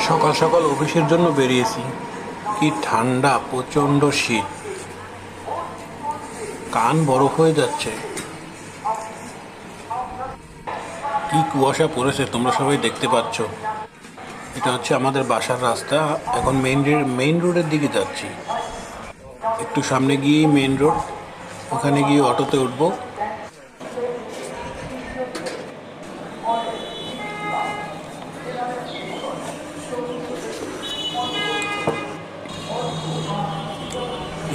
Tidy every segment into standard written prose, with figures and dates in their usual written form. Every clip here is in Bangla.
সকাল সকাল অফিসের জন্য বেরিয়েছি। কি ঠান্ডা, প্রচণ্ড শীত, কান বরফ হয়ে যাচ্ছে। কি কুয়াশা পড়েছে তোমরা সবাই দেখতে পাচ্ছ। এটা হচ্ছে আমাদের বাসার রাস্তা। এখন মেইন রোডের দিকে যাচ্ছি। একটু সামনে গিয়েই মেইন রোড, ওখানে গিয়ে অটোতে উঠবো।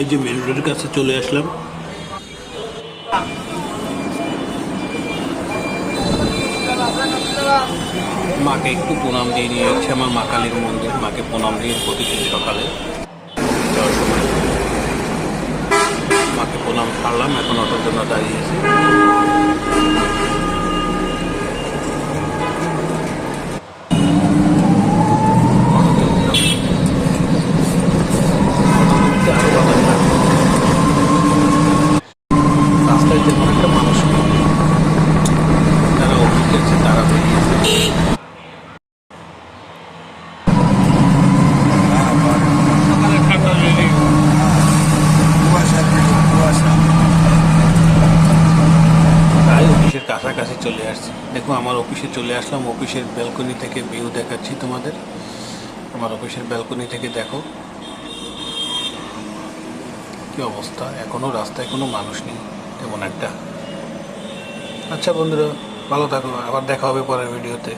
এই যে মেইন রোডের কাছে চলে আসলাম। মাকে একটু প্রণাম দিয়ে নিয়ে যাচ্ছে আমার মা কালীর মন্দির। মাকে প্রণাম দিয়ে প্রতিদিন সকালে যাওয়ার সময় মাকে প্রণাম সারলাম। এখন অটোর জন্য দাঁড়িয়েছি। রাস্তায় যেমন একটা মানুষ নেই, যারা অফিসে আছে তারা বেরিয়েছে। প্রায় অফিসের কাছাকাছি চলে আসছি। দেখো আমার অফিসে চলে আসলাম। অফিসের ব্যালকনি থেকে ভিউ দেখাচ্ছি তোমাদের। আমার অফিসের ব্যালকনি থেকে দেখো কি অবস্থা। এখনো রাস্তায় কোনো মানুষ নেই তেমন একটা। আচ্ছা বন্ধুরা, ভালো থাকো। আবার দেখা হবে পরের ভিডিওতে।